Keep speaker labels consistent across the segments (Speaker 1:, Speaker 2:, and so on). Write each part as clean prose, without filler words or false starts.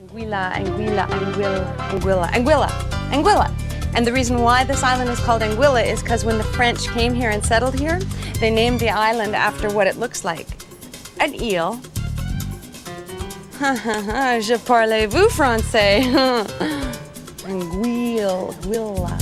Speaker 1: Anguilla. And the reason why this island is called Anguilla is because when the French came here and settled here, they named the island after what it looks like. An eel. Je parlez-vous français? Anguilla.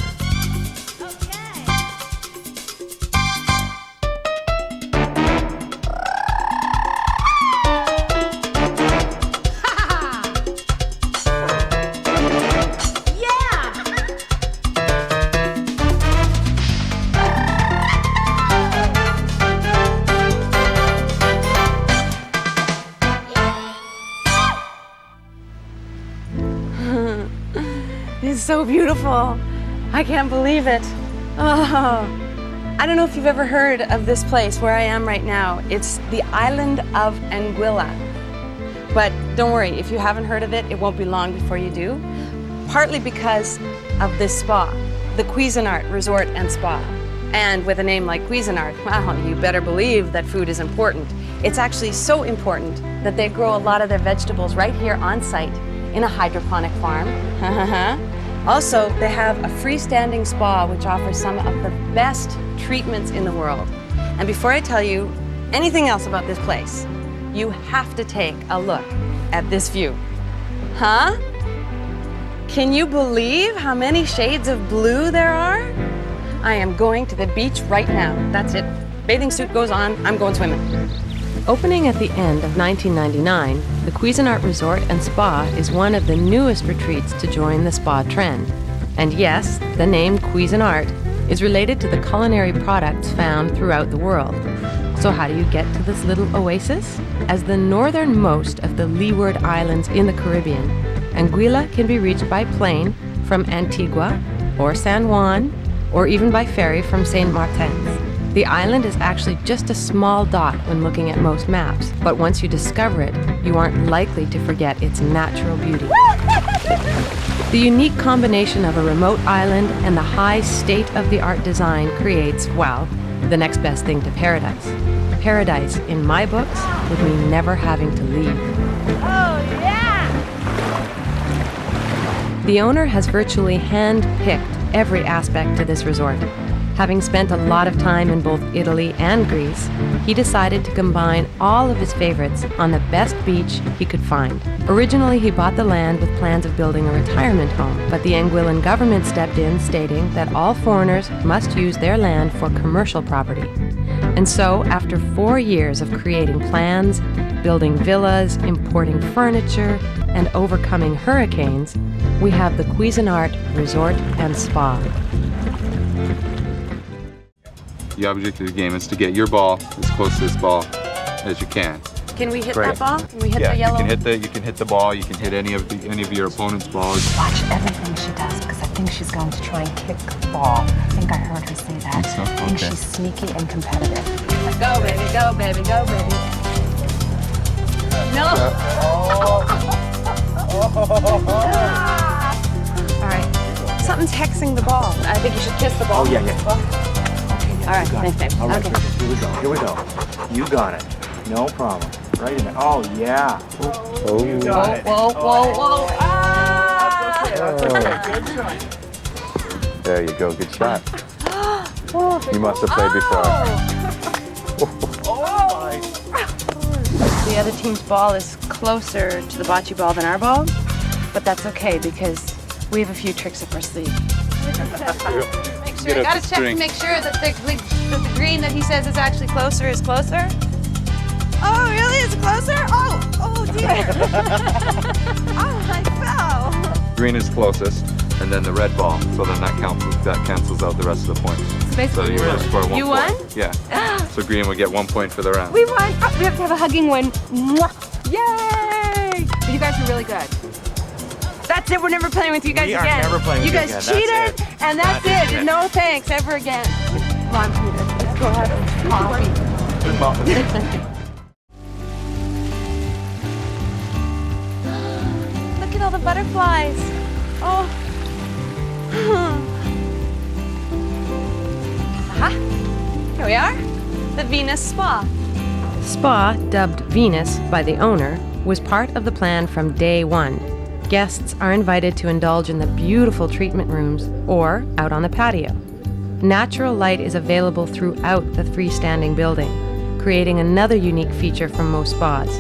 Speaker 1: It's so beautiful. I can't believe it. Oh, I don't know if you've ever heard of this place where I am right now. It's the island of Anguilla. But don't worry, if you haven't heard of it, it won't be long before you do. Partly because of this spa, the Cuisinart Resort and Spa. And with a name like Cuisinart, well, you better believe that food is important. It's actually so important that they grow a lot of their vegetables right here on site in a hydroponic farm. Also, they have a freestanding spa which offers some of the best treatments in the world. And before I tell you anything else about this place, you have to take a look at this view. Huh? Can you believe how many shades of blue there are? I am going to the beach right now. That's it. Bathing suit goes on. I'm going swimming.
Speaker 2: Opening at the end of 1999, the Cuisinart Resort and Spa is one of the newest retreats to join the spa trend. And yes, the name Cuisinart is related to the culinary products found throughout the world. So how do you get to this little oasis? As the northernmost of the Leeward Islands in the Caribbean, Anguilla can be reached by plane from Antigua or San Juan, or even by ferry from Saint Martin's. The island is actually just a small dot when looking at most maps, but once you discover it, you aren't likely to forget its natural beauty. The unique combination of a remote island and the high state-of-the-art design creates, well, the next best thing to paradise. Paradise, in my books, would mean never having to leave.
Speaker 1: Oh, yeah!
Speaker 2: The owner has virtually hand-picked every aspect to this resort. Having spent a lot of time in both Italy and Greece, he decided to combine all of his favorites on the best beach he could find. Originally, he bought the land with plans of building a retirement home, but the Anguillan government stepped in, stating that all foreigners must use their land for commercial property. And so, after 4 years of creating plans, building villas, importing furniture, and overcoming hurricanes, we have the Cuisinart Resort and Spa.
Speaker 3: The object of the game is to get your ball as close to this ball as you can.
Speaker 1: Can we hit that ball? Can we hit the yellow?
Speaker 3: You can hit the ball. You can hit any of your opponent's balls.
Speaker 4: Watch everything she does, because I think she's going to try and kick the ball. I think I heard her say that.
Speaker 3: So?
Speaker 4: I think
Speaker 3: Okay.
Speaker 4: she's sneaky and competitive.
Speaker 1: Go, baby, go, baby, go, baby. No. All right. Something's hexing the ball. I think you should kiss the ball.
Speaker 5: Oh, yeah.
Speaker 1: All right, thanks, babe.
Speaker 5: All right,
Speaker 1: Okay.
Speaker 5: here we go. You got it. No problem. Right in there. Oh, yeah.
Speaker 3: Oh.
Speaker 5: You got it.
Speaker 1: Whoa. Ah!
Speaker 5: That's okay. Good shot.
Speaker 3: There you go. Good shot. You must have played before.
Speaker 1: The other team's ball is closer to the bocce ball than our ball, but that's okay because we have a few tricks up our sleeve. I gotta check to make sure that the green that he says is actually closer is closer. Oh, really? It's closer? Oh dear. Oh, I fell.
Speaker 3: Green is closest, and then the red ball. So then that cancels out the rest of the points.
Speaker 1: Basically,
Speaker 3: So you're gonna score 1
Speaker 1: you
Speaker 3: point.
Speaker 1: won?
Speaker 3: Yeah. So green will get 1 point for the round.
Speaker 1: We won. Oh, we have to have a hugging one. Mwah. Yay! But you guys were really good. That's it. We're never playing with you guys again.
Speaker 5: We are never playing with
Speaker 1: you
Speaker 5: you
Speaker 1: guys
Speaker 5: again.
Speaker 1: cheated, and that's it. No thanks ever again. Come on, Peter. Let's go have some coffee. Look at all the butterflies. Oh. Aha. Here we are. The Venus Spa.
Speaker 2: Spa, dubbed Venus by the owner, was part of the plan from day one. Guests are invited to indulge in the beautiful treatment rooms or out on the patio. Natural light is available throughout the freestanding building, creating another unique feature from most spas.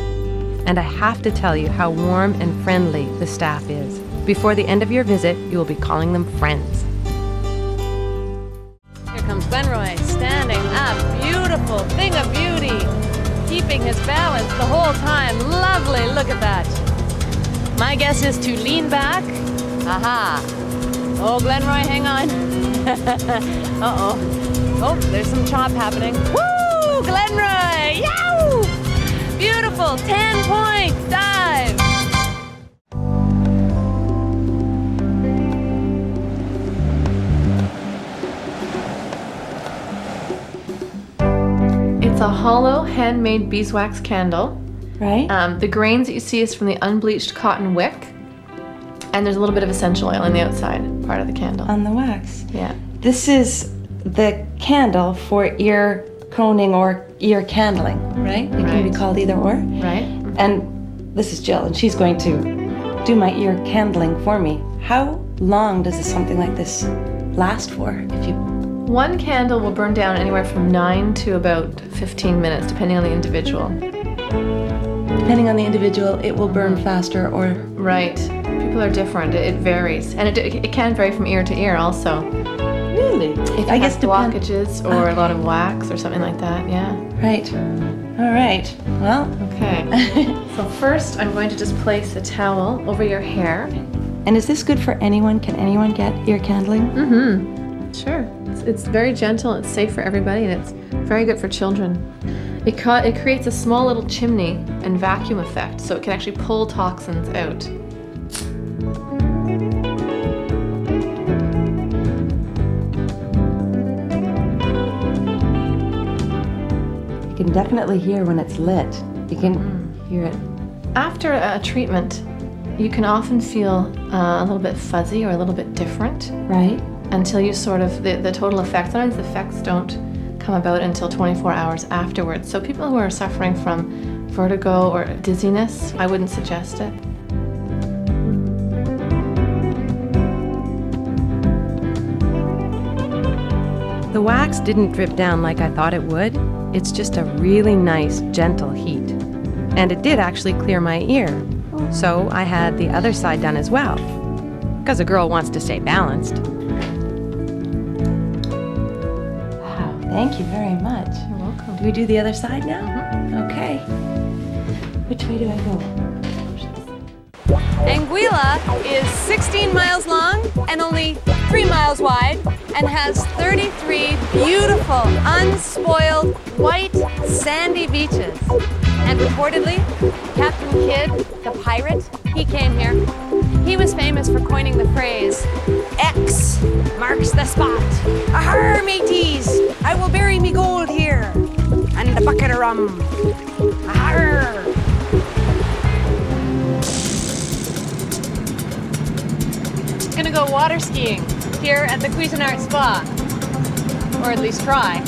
Speaker 2: And I have to tell you how warm and friendly the staff is. Before the end of your visit, you will be calling them friends. Here comes Glenroy, standing up, beautiful thing of beauty, keeping his balance the whole time. Lovely, look at that. My guess is to lean back. Aha. Oh, Glenroy, hang on. Uh-oh. Oh, there's some chop happening. Woo! Glenroy! Yow! Beautiful 10-point dive. It's a hollow, handmade beeswax candle.
Speaker 1: Right?
Speaker 2: The grains that you see is from the unbleached cotton wick, and there's a little bit of essential oil on the outside part of the candle.
Speaker 1: On the wax.
Speaker 2: Yeah.
Speaker 1: This is the candle for ear coning or ear candling, right? It can be
Speaker 2: Right.
Speaker 1: called either or.
Speaker 2: Right?
Speaker 1: And this is Jill, and she's going to do my ear candling for me. How long does something like this last for?
Speaker 2: One candle will burn down anywhere from 9 to about 15 minutes, depending on the individual.
Speaker 1: Depending on the individual, it will burn faster or...
Speaker 2: Right. People are different. It varies. And it can vary from ear to ear also.
Speaker 1: Really?
Speaker 2: If I guess blockages or a lot of wax or something like that, yeah.
Speaker 1: Right. All right. Well,
Speaker 2: Okay. So first, I'm going to just place a towel over your hair.
Speaker 1: and is this good for anyone? Can anyone get ear candling?
Speaker 2: Mm-hmm. Sure. It's very gentle, it's safe for everybody, and it's very good for children. It creates a small little chimney and vacuum effect, so it can actually pull toxins out.
Speaker 1: You can definitely hear when it's lit. You can hear it.
Speaker 2: After a treatment, you can often feel a little bit fuzzy or a little bit different
Speaker 1: Right?
Speaker 2: until you sort of, the total effect, sometimes the effects don't come about until 24 hours afterwards. So people who are suffering from vertigo or dizziness, I wouldn't suggest it.
Speaker 1: The wax didn't drip down like I thought it would. It's just a really nice, gentle heat. And it did actually clear my ear. So I had the other side done as well. Because a girl wants to stay balanced. Wow, thank you very much.
Speaker 2: You're welcome.
Speaker 1: Do we do the other side now? Okay. Which way do I go?
Speaker 2: Anguila is 16 miles long and only 3 miles wide and has 33 beautiful, unspoiled, white, sandy beaches. And reportedly, Captain Kidd, the pirate, he came here. He was famous for coining the phrase, X marks the spot. Ahar, mateys, I will bury me gold here. And a bucket of rum. Ahar. Gonna go water skiing here at the Cuisinart Spa, or at least try.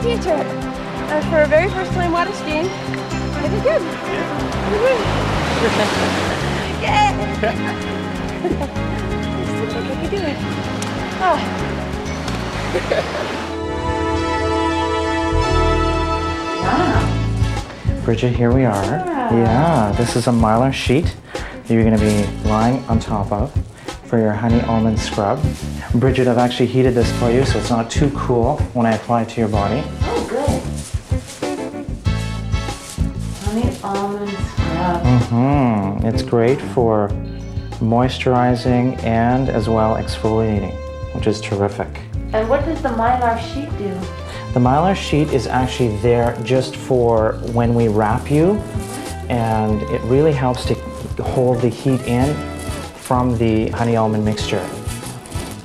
Speaker 1: teacher. For a very first time water skiing, I did good. Yeah. I still think I could do it. Oh. Wow.
Speaker 5: Bridget, here we are. Yeah, this is a Mylar sheet that you're going to be lying on top of for your honey almond scrub. Bridget, I've actually heated this for you so it's not too cool when I apply it to your body.
Speaker 1: Oh, good. Honey almond scrub.
Speaker 5: Mm-hmm. It's great for moisturizing and as well exfoliating, which is terrific.
Speaker 1: And what does the Mylar sheet do?
Speaker 5: The Mylar sheet is actually there just for when we wrap you, and it really helps to hold the heat in from the honey almond mixture.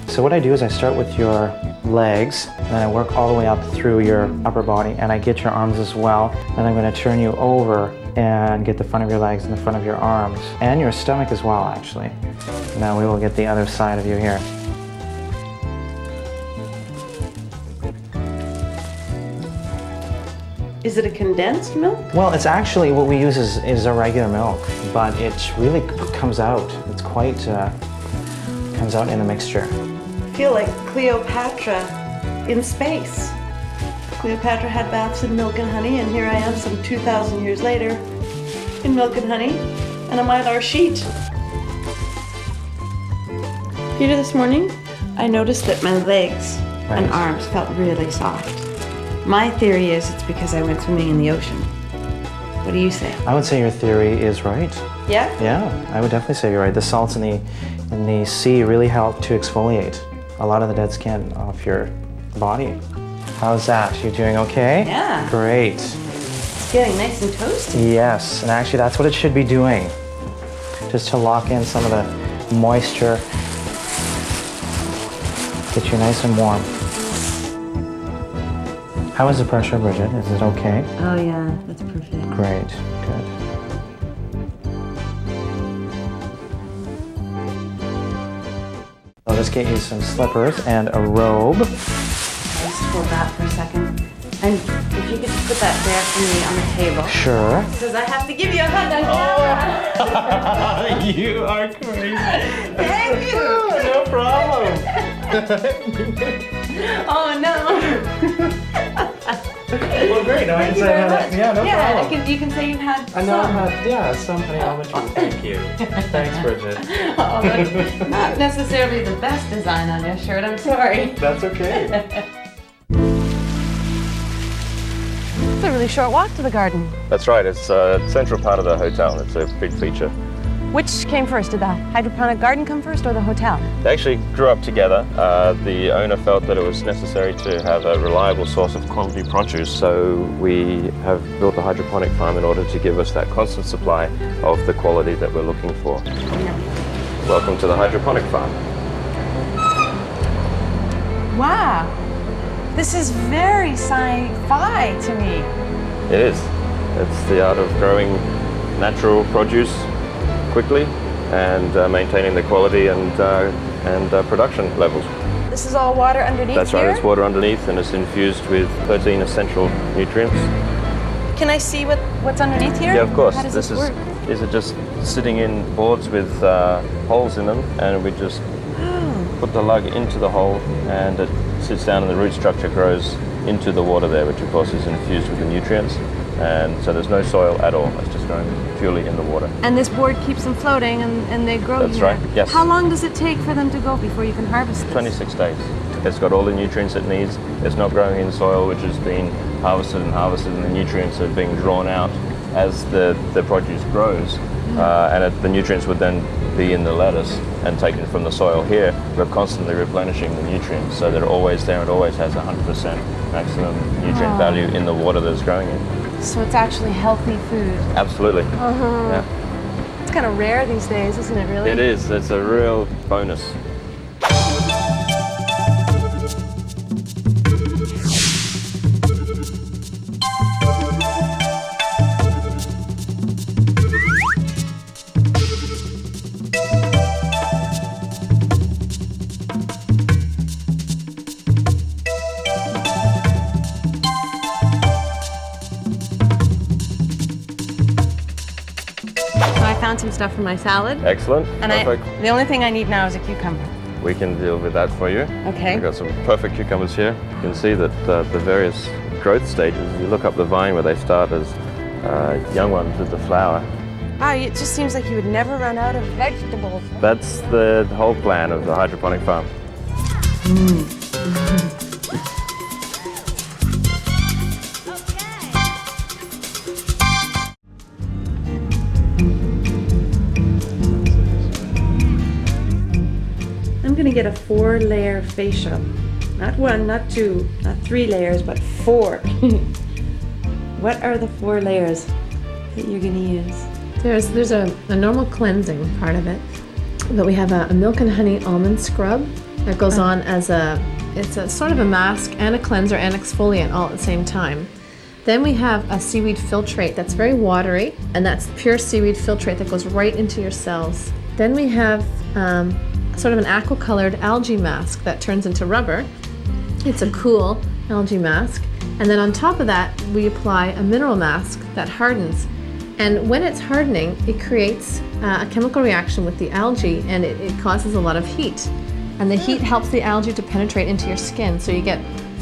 Speaker 5: So what I do is I start with your legs, and then I work all the way up through your upper body, and I get your arms as well. Then I'm going to turn you over and get the front of your legs and the front of your arms, and your stomach as well, actually. Now we will get the other side of you here.
Speaker 1: Is it a condensed milk?
Speaker 5: Well, it's actually what we use is a regular milk, but it really comes out. It's quite, comes out in the mixture.
Speaker 1: I feel like Cleopatra in space. Cleopatra had baths in milk and honey, and here I am some 2,000 years later in milk and honey and a Mylar sheet. Peter, this morning I noticed that my legs and arms felt really soft. My theory is it's because I went swimming in the ocean. What do you say?
Speaker 5: I would say your theory is right.
Speaker 1: Yeah?
Speaker 5: Yeah, I would definitely say you're right. The salts in the sea really help to exfoliate a lot of the dead skin off your body. How's that? You doing okay?
Speaker 1: Yeah.
Speaker 5: Great.
Speaker 1: It's getting nice and toasty.
Speaker 5: Yes, and actually that's what it should be doing. Just to lock in some of the moisture. Get you nice and warm. How is the pressure, Bridget? Is it okay?
Speaker 1: Oh yeah, that's perfect.
Speaker 5: Great, good. I'll just get you some slippers and a robe.
Speaker 1: Just hold that for a second. And if you could just put that there for me on the table.
Speaker 5: Sure.
Speaker 1: Because I have to give you a hug on camera.
Speaker 5: You are crazy.
Speaker 1: Thank you.
Speaker 5: No problem.
Speaker 1: Oh no.
Speaker 5: Well, great. Now I can say I had yeah, no problem.
Speaker 1: You can say you've had
Speaker 5: I know I've had, some honey almond trees. Thank you. Thanks, Bridget.
Speaker 1: Oh, that's not necessarily the best design on your shirt. I'm sorry.
Speaker 5: That's okay.
Speaker 1: It's a really short walk to the garden.
Speaker 6: That's right, it's a central part of the hotel. It's a big feature.
Speaker 1: Which came first? Did the hydroponic garden come first or the hotel?
Speaker 6: They actually grew up together. The owner felt that it was necessary to have a reliable source of quality produce, so we have built the hydroponic farm in order to give us that constant supply of the quality that we're looking for. Welcome to the hydroponic farm.
Speaker 1: Wow. This is very sci-fi to me.
Speaker 6: It is. It's the art of growing natural produce quickly and maintaining the quality and production levels.
Speaker 1: This is all water underneath
Speaker 6: That's
Speaker 1: here?
Speaker 6: right, it's water underneath and it's infused with 13 essential nutrients.
Speaker 1: Can I see what's underneath here?
Speaker 6: Yeah, of course.
Speaker 1: How does this work?
Speaker 6: These are just sitting in boards with holes in them, and we just put the lug into the hole and it sits down and the root structure grows into the water there, which of course is infused with the nutrients. And so there's no soil at all, it's just growing purely in the water.
Speaker 1: And this board keeps them floating and they grow
Speaker 6: That's
Speaker 1: here.
Speaker 6: right, yes.
Speaker 1: How long does it take for them to go before you can harvest this?
Speaker 6: 26 days. It's got all the nutrients it needs. It's not growing in soil which has been harvested and the nutrients are being drawn out as the produce grows. The nutrients would then be in the lettuce and taken from the soil here. We're constantly replenishing the nutrients so that it's always there and always has 100% maximum nutrient value in the water that it's growing in.
Speaker 1: So it's actually healthy food.
Speaker 6: Absolutely. Yeah.
Speaker 1: It's kind of rare these days, isn't it really?
Speaker 6: It is. It's a real bonus.
Speaker 1: found some stuff for my salad.
Speaker 6: Excellent.
Speaker 1: And
Speaker 6: Perfect.
Speaker 1: the only thing I need now is a cucumber.
Speaker 6: We can deal with that for you.
Speaker 1: Okay.
Speaker 6: We've got some perfect cucumbers here. You can see that the various growth stages, you look up the vine where they start as young ones with the flower.
Speaker 1: Wow, it just seems like you would never run out of vegetables.
Speaker 6: That's the whole plan of the hydroponic farm.
Speaker 1: I'm gonna get a 4-layer facial. Not 1, not 2, not 3 layers, but 4. What are the 4 layers that you're gonna use?
Speaker 2: There's a normal cleansing part of it, but we have a milk and honey almond scrub that goes on as it's a sort of a mask and a cleanser and exfoliant all at the same time. Then we have a seaweed filtrate that's very watery, and that's pure seaweed filtrate that goes right into your cells. Then we have sort of an aqua-colored algae mask that turns into rubber. It's a cool algae mask. And then on top of that, we apply a mineral mask that hardens. And when it's hardening, it creates a chemical reaction with the algae, and it causes a lot of heat. And the heat helps the algae to penetrate into your skin. So you get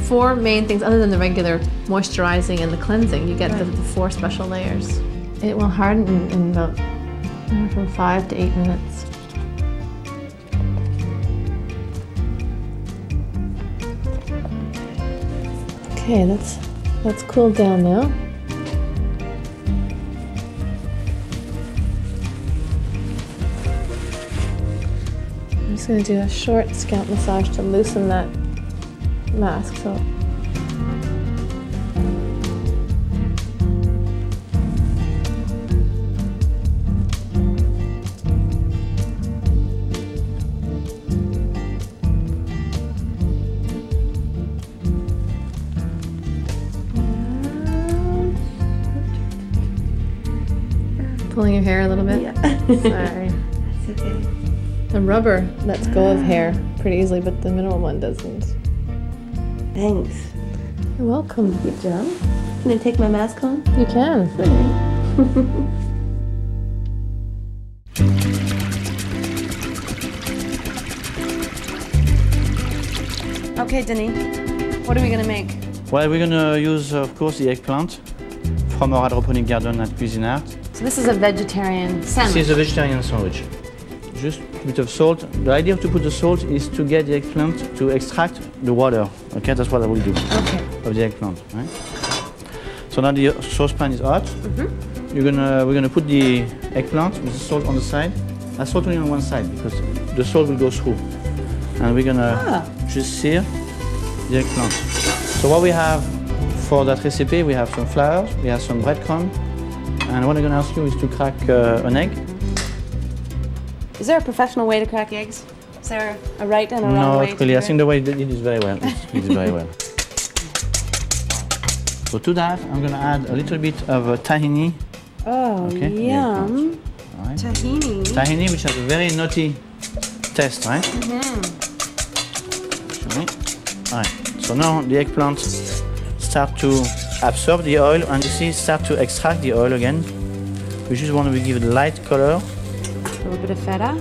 Speaker 2: 4 main things other than the regular moisturizing and the cleansing. You get the 4 special layers. It will harden in about from 5 to 8 minutes. Okay, that's cooled down now. I'm just going to do a short scalp massage to loosen that mask. So. Pulling your hair a little bit?
Speaker 1: Yeah.
Speaker 2: Sorry.
Speaker 1: It's okay.
Speaker 2: The rubber lets go of hair pretty easily, but the mineral one doesn't.
Speaker 1: Thanks.
Speaker 2: You're welcome.
Speaker 1: Good job. Can I take my mask on?
Speaker 2: You can.
Speaker 1: Okay, Denis, what are we gonna make?
Speaker 7: Well, we're gonna use, of course, the eggplant from our hydroponic garden at Cuisinart.
Speaker 1: So this is a vegetarian sandwich.
Speaker 7: This is a vegetarian sandwich. Just a bit of salt. The idea to put the salt is to get the eggplant to extract the water. Okay, that's what I will do.
Speaker 1: Okay.
Speaker 7: Of the eggplant, right? So now the saucepan is hot. We're gonna put the eggplant with the salt on the side. Salt only on one side because the salt will go through. And we're gonna just sear the eggplant. So what we have for that recipe, we have some flour, we have some breadcrumb, and what I'm gonna ask you is to crack an egg.
Speaker 1: Is there a professional way to crack eggs? Is there a right and a wrong way?
Speaker 7: Not really. I think the way it is very well. It is very well. So to that, I'm gonna add a little bit of tahini.
Speaker 1: Oh,
Speaker 7: Okay,
Speaker 1: yum.
Speaker 7: All right.
Speaker 1: Tahini.
Speaker 7: Tahini, which has a very nutty taste, right? All right. So now the eggplant start to absorb the oil, and you see start to extract the oil again. We just want to give it a light color.
Speaker 1: A little bit of feta.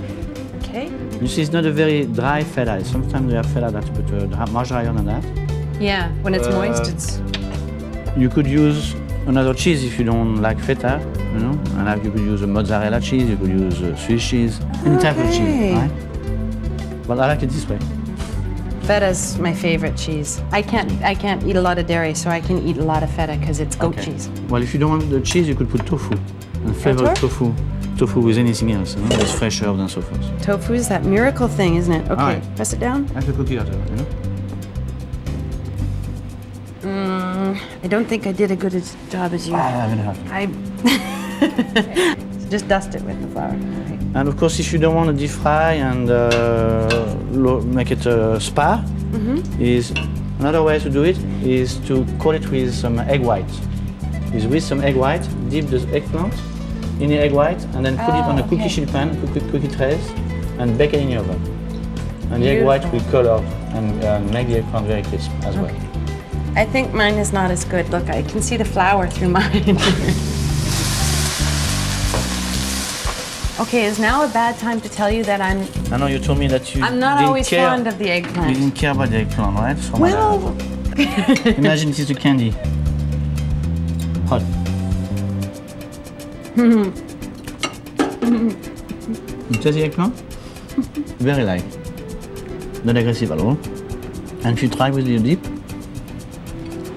Speaker 1: Okay.
Speaker 7: You see, it's not a very dry feta. Sometimes we have feta that's much drier than that.
Speaker 1: Yeah, when it's moist, it's...
Speaker 7: You could use another cheese if you don't like feta, you know. And like you could use a mozzarella cheese, you could use Swiss cheese, any type of cheese, right? But I like it this way.
Speaker 1: Feta's my favorite cheese. I can't eat a lot of dairy, so I can eat a lot of feta because it's goat cheese.
Speaker 7: Well, if you don't want the cheese, you could put tofu and flavor tofu with anything else, you know, with fresh herbs and so forth.
Speaker 1: Tofu is that miracle thing, isn't it? Okay,
Speaker 7: right.
Speaker 1: press it down.
Speaker 7: Like a cookie cutter, you know.
Speaker 1: I don't think I did a good job as you.
Speaker 7: I'm gonna have to.
Speaker 1: So just dust it with the flour. Okay.
Speaker 7: And of course, if you don't want to deep fry and make it a spa, is another way to do it is to coat it with some egg white. Is with some egg white, dip the eggplant in the egg white, and then put it on a cookie sheet pan, cookie trays, and bake it in your oven. And the egg white will color and make the eggplant very crisp as well.
Speaker 1: I think mine is not as good. Look, I can see the flour through mine. Okay, is now a bad time to tell you that I'm
Speaker 7: I know you told me that you
Speaker 1: not
Speaker 7: didn't
Speaker 1: always
Speaker 7: care.
Speaker 1: fond of the
Speaker 7: You
Speaker 1: eggplant.
Speaker 7: didn't care about the eggplant, right? So
Speaker 1: Well,
Speaker 7: imagine it is a candy. Hot. You taste the eggplant? Very light. Not aggressive at all. And if you try with your dip,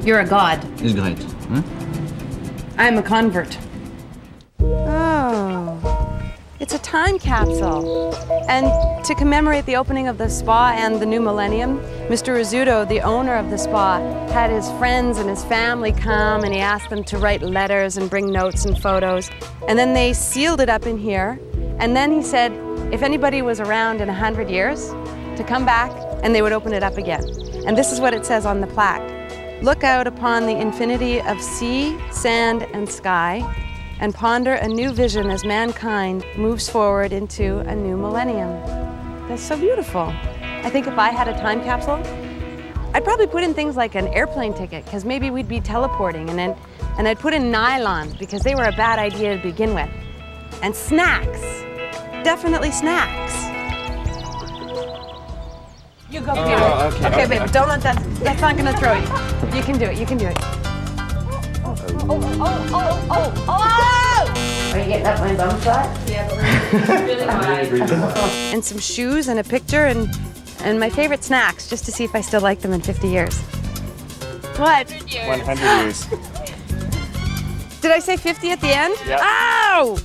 Speaker 1: you're a god.
Speaker 7: it's great. Huh?
Speaker 1: I'm a convert. Oh, it's a time capsule. And to commemorate the opening of the spa and the new millennium, Mr. Rizzuto, the owner of the spa, had his friends and his family come and he asked them to write letters and bring notes and photos. And then they sealed it up in here. And then he said, if anybody was around in 100 years, to come back and they would open it up again. And this is what it says on the plaque. Look out upon the infinity of sea, sand, and sky, and ponder a new vision as mankind moves forward into a new millennium. That's so beautiful. I think if I had a time capsule, I'd probably put in things like an airplane ticket, because maybe we'd be teleporting, and I'd put in nylons, because they were a bad idea to begin with. And snacks, definitely snacks. You go, Peter. Okay, baby, don't let that's not gonna throw you. You can do it, you can do it. Are you getting up my bum flat? Yeah, but really high. And some shoes and a picture and my favorite snacks, just to see if I still like them in 50 years. What?
Speaker 8: 100 years.
Speaker 1: Did I say 50 at the end?
Speaker 8: Yep.
Speaker 1: Ow!